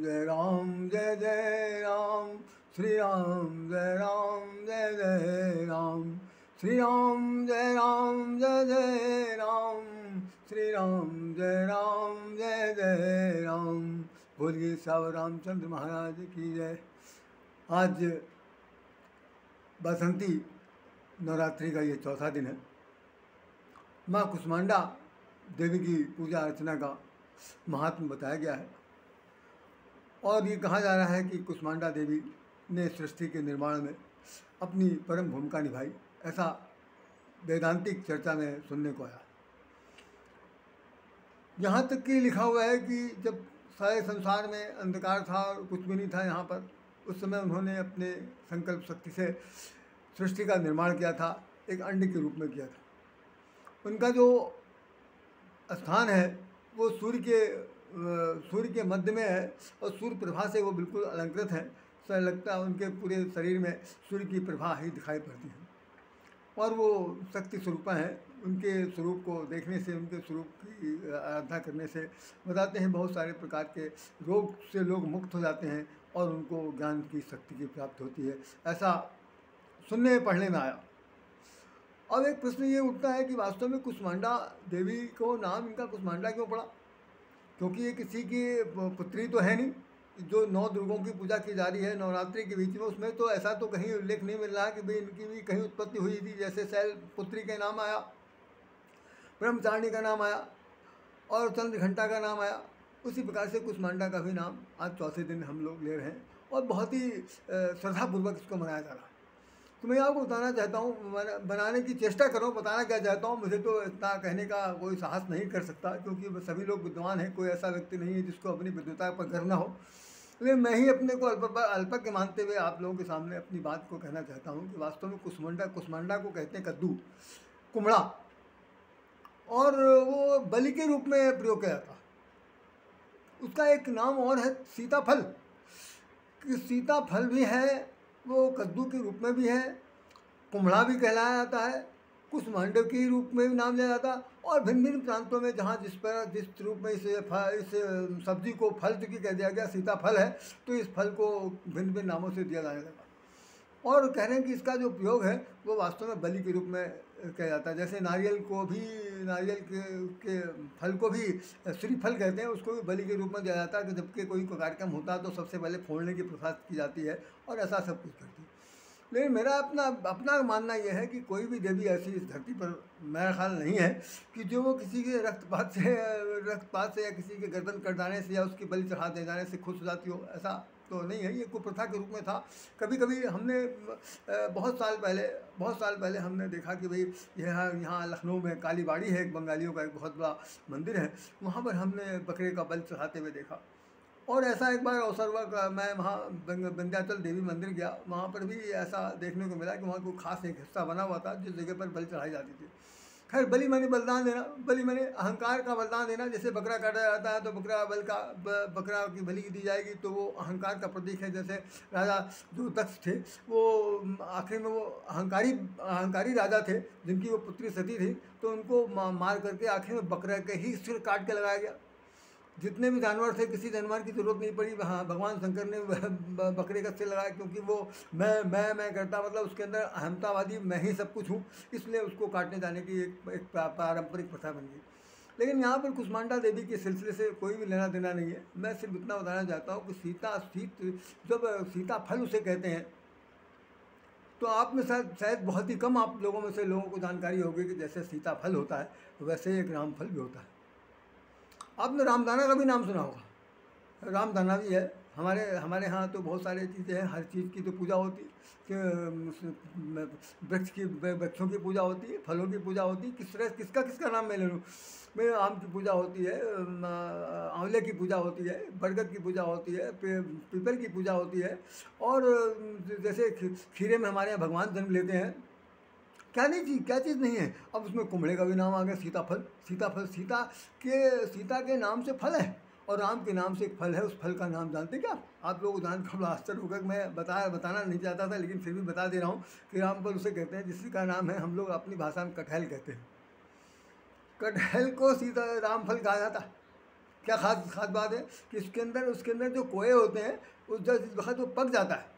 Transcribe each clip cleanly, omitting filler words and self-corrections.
जय राम जय जय राम, श्री राम जय राम जय जय राम, श्री राम जय राम जय जय राम, श्री राम जय राम जय जय राम। बोलिए सावधान रामचंद्र महाराज की जय। आज बसंती नवरात्रि का ये चौथा दिन है। माँ कुष्मांडा देवी की पूजा अर्चना का महात्म बताया गया है और ये कहा जा रहा है कि कुष्मांडा देवी ने सृष्टि के निर्माण में अपनी परम भूमिका निभाई, ऐसा वेदांतिक चर्चा में सुनने को आया। यहाँ तक कि लिखा हुआ है कि जब सारे संसार में अंधकार था और कुछ भी नहीं था यहाँ पर, उस समय उन्होंने अपने संकल्प शक्ति से सृष्टि का निर्माण किया था, एक अंड के रूप में किया था। उनका जो स्थान है वो सूर्य के मध्य में है और सूर्य प्रभा से वो बिल्कुल अलंकृत है। ऐसा लगता है उनके पूरे शरीर में सूर्य की प्रभा ही दिखाई पड़ती है और वो शक्ति स्वरूपा हैं। उनके स्वरूप को देखने से, उनके स्वरूप की आराधना करने से बताते हैं बहुत सारे प्रकार के रोग से लोग मुक्त हो जाते हैं और उनको ज्ञान की शक्ति की प्राप्ति होती है, ऐसा सुनने पढ़ने में आया। अब एक प्रश्न ये उठता है कि वास्तव में कुष्मांडा देवी को नाम इनका कुष्मांडा क्यों पड़ा? क्योंकि ये किसी की पुत्री तो है नहीं। जो 9 दुर्गों की पूजा की जा रही है नवरात्रि के बीच में, उसमें तो ऐसा तो कहीं उल्लेख नहीं मिल रहा कि भाई इनकी भी कहीं उत्पत्ति हुई थी। जैसे शैल पुत्री का नाम आया, ब्रह्मचारिणी का नाम आया और चंद्रघंटा का नाम आया, उसी प्रकार से कुष्मांडा का भी नाम आज चौथे दिन हम लोग ले रहे हैं और बहुत ही श्रद्धापूर्वक इसको मनाया जा रहा है। तो मैं आपको बताना चाहता हूँ, बनाने की चेष्टा करो, बताना क्या चाहता हूँ। मुझे तो इतना कहने का कोई साहस नहीं कर सकता क्योंकि सभी लोग विद्वान हैं, कोई ऐसा व्यक्ति नहीं है जिसको अपनी विद्वता पर गर्व न हो। लेकिन मैं ही अपने को अल्पज्ञ मानते हुए आप लोगों के सामने अपनी बात को कहना चाहता हूँ कि वास्तव में कुष्मांडा को कहते हैं कद्दू, कुमड़ा, और वो बलि के रूप में प्रयोग किया जाता। उसका एक नाम और है सीताफल, कि सीताफल भी है, वो कद्दू के रूप में भी है, कुम्हड़ा भी कहलाया जाता है, कुष्मांडा के रूप में भी नाम लिया जाता है। और भिन्न भिन्न प्रांतों में जहाँ जिस रूप में इस सब्जी को फल चूँकि कह दिया गया सीताफल है, तो इस फल को भिन्न भिन्न नामों से दिया जाने लगा। और कह रहे हैं कि इसका जो प्रयोग है वो वास्तव में बलि के रूप में किया जाता है। जैसे नारियल के फल को भी श्रीफल कहते हैं, उसको भी बलि के रूप में दिया जाता है कि जबकि कोई कार्यक्रम होता है तो सबसे पहले फोड़ने की प्रथा की जाती है और ऐसा सब कुछ करती है। लेकिन मेरा अपना मानना यह है कि कोई भी देवी ऐसी इस धरती पर मेरा ख्याल नहीं है कि जो वो किसी के रक्तपात से या किसी के गर्दन कट जाने से या उसकी बलि चढ़ा दे जाने से खुश हो जाती हो, ऐसा तो नहीं है। ये कुप्रथा के रूप में था। कभी कभी हमने बहुत साल पहले हमने देखा कि भाई यहाँ लखनऊ में कालीबाड़ी है, एक बंगालियों का एक बहुत बड़ा मंदिर है, वहाँ पर हमने बकरे का बलि चढ़ाते हुए देखा। और ऐसा एक बार अवसर हुआ, मैं वहाँ विंध्याचल देवी मंदिर गया, वहाँ पर भी ऐसा देखने को मिला कि वहाँ कोई खास एक हिस्सा बना हुआ था जिस जगह पर बलि चढ़ाई जाती थी। खैर, बलि माने बलिदान देना, बलि माने अहंकार का बलिदान देना। जैसे बकरा काटा जाता है तो बकरा की बलि दी जाएगी, तो वो अहंकार का प्रतीक है। जैसे राजा जो दक्ष थे, वो आखिर में वो अहंकारी राजा थे जिनकी वो पुत्री सती थी, तो उनको मार करके आखिर में बकरा के ही सिर काट के लगाया गया। जितने भी जानवर थे, किसी जानवर की जरूरत नहीं पड़ी, हाँ भगवान शंकर ने बकरे का सिर लगाया, क्योंकि वो मैं करता, मतलब उसके अंदर अहमतावादी मैं ही सब कुछ हूँ, इसलिए उसको काटने जाने की एक पारंपरिक प्रथा बन गई। लेकिन यहाँ पर कुष्मांडा देवी के सिलसिले से कोई भी लेना देना नहीं है। मैं सिर्फ इतना बताना चाहता हूँ कि जब सीताफल उसे कहते हैं, तो आप में शायद बहुत ही कम आप लोगों को जानकारी होगी कि जैसे सीताफल होता है वैसे एक रामफल भी होता है। आपने रामदाना का भी नाम सुना होगा, रामदाना भी है। हमारे यहाँ तो बहुत सारी चीज़ें हैं, हर चीज़ की तो पूजा होती है, वृक्षों की पूजा होती है, फलों की पूजा होती है। किसका नाम मैं ले लूँ? मैं आम की पूजा होती है, आंवले की पूजा होती है, बरगद की पूजा होती है, पीपल की पूजा होती है, और जैसे खीरे में हमारे यहाँ भगवान जन्म लेते हैं। क्या चीज़ नहीं है। अब उसमें कुम्हड़े का भी नाम आ गया, सीताफल। सीता के नाम से फल है और राम के नाम से एक फल है। उस फल का नाम जानते क्या आप लोग? जानकर बड़ा आश्चर्य होगा। मैं बताना नहीं चाहता था, लेकिन फिर भी बता दे रहा हूँ कि रामफल उसे कहते हैं जिसका नाम है, हम लोग अपनी भाषा में कटहल कहते हैं। कटहल को रामफल कहा जाता है। क्या खास खास बात है कि उसके अंदर जो कोए होते हैं, उस जब जिस वक्त वो पक जाता है,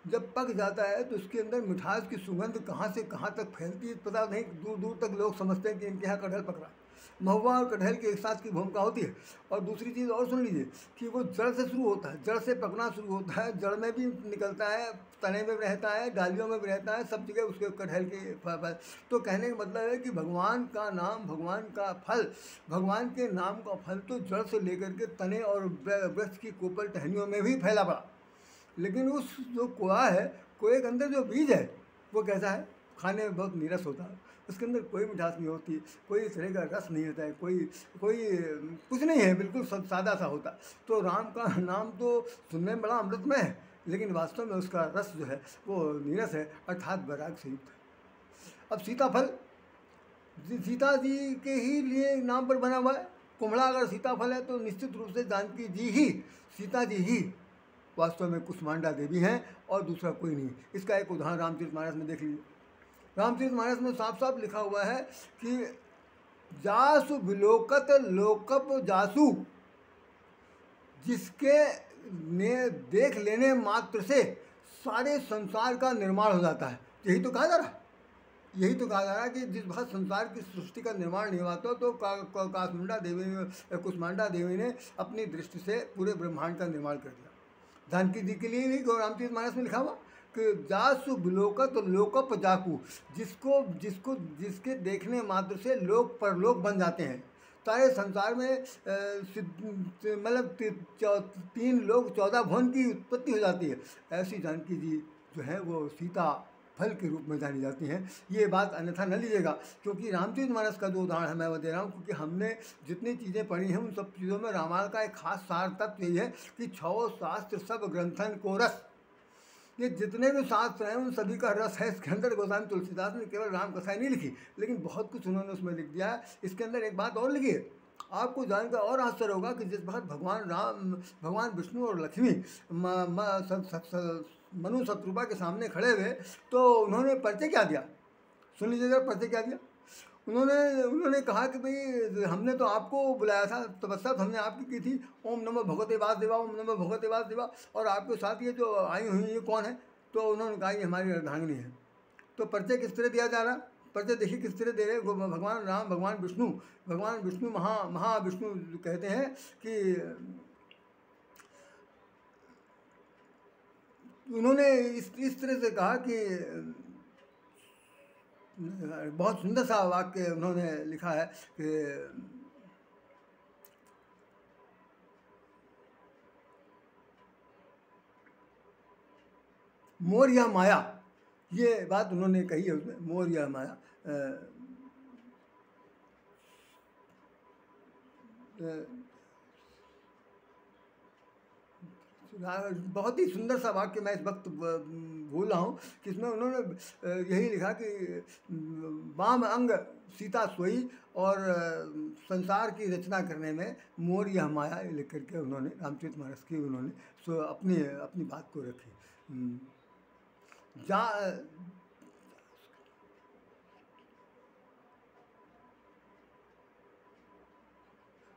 जब पक जाता है तो उसके अंदर मिठास की सुगंध कहाँ से कहाँ तक फैलती है पता नहीं, दूर दूर तक लोग समझते हैं कि इनके यहाँ कटहल पक रहा है। महुआ और कटहल की एक साथ की भूमिका होती है। और दूसरी चीज़ और सुन लीजिए कि वो जड़ से शुरू होता है, जड़ से पकना शुरू होता है, जड़ में भी निकलता है, तने में भी रहता है, डालियों में भी रहता है, सब जगह उसके कटहल के फल। तो कहने का मतलब है कि भगवान का नाम, भगवान का फल, भगवान के नाम का फल तो जड़ से लेकर के तने और वृक्ष की कोपल टहनियों में भी फैला पड़ा। लेकिन उस जो कोआ है, कोए के अंदर जो बीज है वो कैसा है, खाने में बहुत नीरस होता है, उसके अंदर कोई मिठास नहीं होती, कोई तरह का रस नहीं होता है, कोई कोई कुछ नहीं है, बिल्कुल सादा सा होता। तो राम का नाम तो सुनने में बड़ा अमृतमय है, लेकिन वास्तव में उसका रस जो है वो नीरस है, अर्थात वैराग से युक्त है। अब सीताफल सीता जी के ही लिए नाम पर बना हुआ है। कुम्हड़ा अगर सीताफल है तो निश्चित रूप से जानकी जी ही, सीता जी ही वास्तव में कुष्मांडा देवी हैं और दूसरा कोई नहीं। इसका एक उदाहरण रामचरितमानस में देख लीजिए। रामचरितमानस में साफ साफ लिखा हुआ है कि जासु विलोकत लोकप जासु, जिसके ने देख लेने मात्र से सारे संसार का निर्माण हो जाता है। यही तो कहा जा रहा है, यही तो कहा जा रहा है कि जिस वक्त संसार की सृष्टि का निर्माण नहीं हुआ तो कुष्मांडा देवी ने अपनी दृष्टि से पूरे ब्रह्मांड का निर्माण कर दिया। जानकी जी के लिए भी रामचरितमानस में लिखा हुआ कि जासु विलोकत लोकप जाकू, जिसके देखने मात्र से लोक परलोक बन जाते हैं। सारे संसार में मतलब 3 लोक 14 भुवन की उत्पत्ति हो जाती है। ऐसी जानकी जी जो है वो सीता फल के रूप में जानी जाती हैं। ये बात अन्यथा न लीजिएगा, क्योंकि रामचरितमानस का जो उदाहरण है मैं वो दे रहा हूँ, क्योंकि हमने जितनी चीज़ें पढ़ी हैं उन सब चीज़ों में रामायण का एक खास सार तत्व यही है कि 6 शास्त्र सब ग्रंथन को रस, ये जितने भी शास्त्र हैं उन सभी का रस है इसके अंदर। गोस्वामी तुलसीदास ने केवल राम कथाएं नहीं लिखी, लेकिन बहुत कुछ उन्होंने उसमें लिख दिया है। इसके अंदर एक बात और लिखी है, आपको जानकर और आश्चर्य होगा कि जिस वक्त भगवान विष्णु और लक्ष्मी मनु शत्रुपा के सामने खड़े हुए तो उन्होंने परिचय क्या दिया, सुन लीजिएगा परिचय क्या दिया। उन्होंने कहा कि भाई हमने तो आपको बुलाया था, तपस्या तो हमने आपकी की थी, ओम नमो भगवते वासुदेवा, ओम नमो भगवते वासुदेवा, और आपके साथ ये जो आई हुई ये कौन है। तो उन्होंने कहा ये हमारी अर्धांगिनी है। तो परिचय किस तरह दिया जा रहा, परिचय देखिए किस तरह दे रहे। भगवान राम, भगवान विष्णु महाविष्णु कहते हैं कि उन्होंने इस तरह से कहा कि बहुत सुंदर सा वाक्य उन्होंने लिखा है कि मोर या माया, ये बात उन्होंने कही है उसमें, मोर या माया। बहुत ही सुंदर सा वाक्य मैं इस वक्त भूल रहा हूँ कि इसमें उन्होंने यही लिखा कि वाम अंग सीता सोई और संसार की रचना करने में मोर यह माया लिख करके उन्होंने रामचरितमानस की उन्होंने अपनी बात को रखी।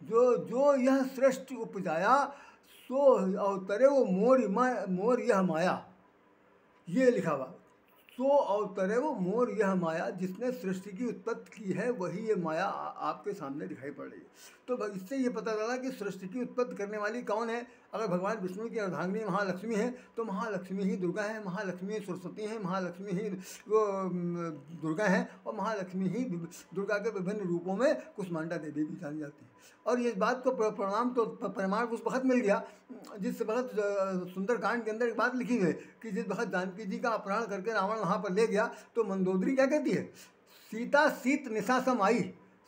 जो यह सृष्टि उपजाया सो अवतरे वो मोर यह माया, ये लिखा हुआ। सो अवतरे वो मोर यह माया, जिसने सृष्टि की उत्पत्ति की है वही ये माया आपके सामने दिखाई पड़ रही है। तो इससे ये पता चला कि सृष्टि की उत्पत्ति करने वाली कौन है। अगर भगवान विष्णु की अर्धांगिनी महालक्ष्मी है तो महालक्ष्मी ही दुर्गा है, महालक्ष्मी सरस्वती हैं, महालक्ष्मी ही वो दुर्गा हैं, और महालक्ष्मी ही दुर्गा के विभिन्न रूपों में कुष्मांडा देवी भी जानी जाती है। और इस बात को प्रमाण उस वक्त मिल गया जिस वक्त सुंदरकांड के अंदर एक बात लिखी है कि जिस वक्त जानकी जी का अपहरण करके रावण वहाँ पर ले गया तो मंदोदरी क्या कहती है, सीता शीत निशा सम आई।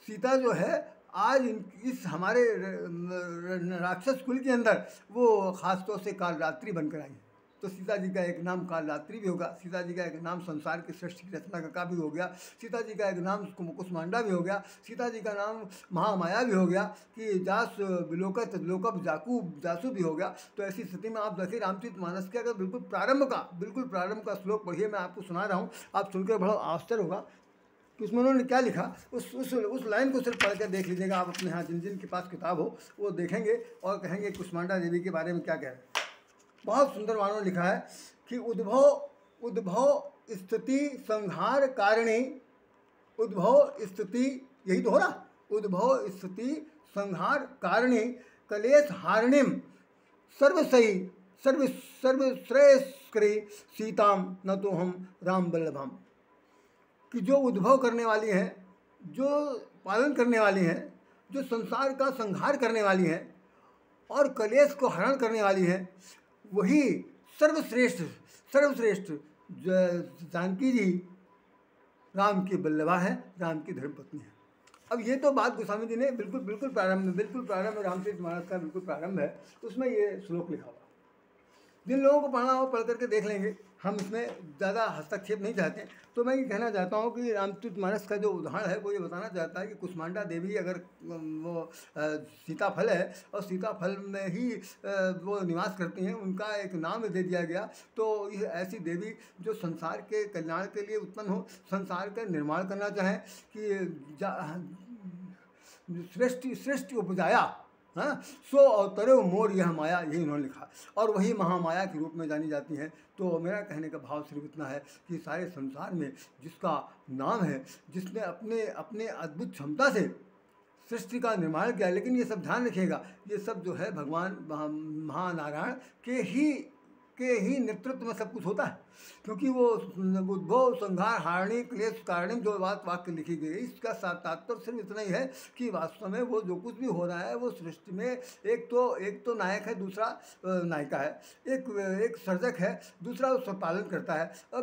सीता जो है आज इस हमारे राक्षस कुल के अंदर वो खासतौर से कालरात्रि बनकर आई। तो सीता जी का एक नाम कालरात्रि भी होगा, सीता जी का एक नाम संसार की सृष्टि की रचना का भी हो गया, सीता जी का एक नाम कुष्मांडा भी हो गया, सीता जी का नाम महामाया भी हो गया कि जास विलोकत लोकप जासू भी हो गया। तो ऐसी स्थिति में आप देखिए रामचरितमानस के अगर बिल्कुल प्रारंभ का श्लोक पढ़िए, मैं आपको सुना रहा हूँ, आप सुनकर बड़ा आश्चर्य होगा। कि उसमें उन्होंने क्या लिखा, उस लाइन को सिर्फ पढ़ कर देख लीजिएगा आप अपने यहाँ, जिन जिन के पास किताब हो वो देखेंगे और कहेंगे कुष्मांडा देवी के बारे में क्या कह रहे हैं। बहुत सुंदर उन्होंने लिखा है कि उद्भव स्थिति संहार कारिणी, उद्भव स्थिति, यही तो हो रहा, उद्भव स्थिति संहार कारिणी कलेश हारिणीम सर्वश्रेष्ठी सीताम न तो हम राम बल्लभम। कि जो उद्भव करने वाली हैं, जो पालन करने वाली हैं, जो संसार का संहार करने वाली हैं और कलेश को हरण करने वाली हैं, वही सर्वश्रेष्ठ जानकी जी राम की बल्लभा है, राम की धर्मपत्नी है। अब ये तो बात गोस्वामी जी ने बिल्कुल प्रारंभ में रामचरित मानस का बिल्कुल प्रारंभ है, उसमें ये श्लोक लिखा हुआ। जिन लोगों को पढ़ना हो पढ़ करके देख लेंगे, हम इसमें ज़्यादा हस्तक्षेप नहीं चाहते। तो मैं ये कहना चाहता हूँ कि रामचरित मानस का जो उदाहरण है वो ये बताना चाहता है कि कुष्मांडा देवी अगर वो सीताफल है और सीताफल में ही वो निवास करती हैं, उनका एक नाम दे दिया गया, तो ये ऐसी देवी जो संसार के कल्याण के लिए उत्पन्न हो, संसार का निर्माण करना चाहें कि सृष्टि उपजाया, हाँ, सो अवतरे मोर यह माया, यही उन्होंने लिखा, और वही महामाया के रूप में जानी जाती हैं। तो मेरा कहने का भाव सिर्फ इतना है कि सारे संसार में जिसका नाम है, जिसने अपने अद्भुत क्षमता से सृष्टि का निर्माण किया, लेकिन ये सब ध्यान रखिएगा, ये सब जो है भगवान महानारायण के ही नेतृत्व में सब कुछ होता है, क्योंकि वो उद्भव संहार हारिणी क्लेश कारिणी जो वाक्य लिखी गई, इसका तात्पर्य सिर्फ इतना ही है कि वास्तव में वो जो कुछ भी हो रहा है वो सृष्टि में एक तो नायक है, दूसरा नायिका है, एक सर्जक है, दूसरा उसका पालन करता है।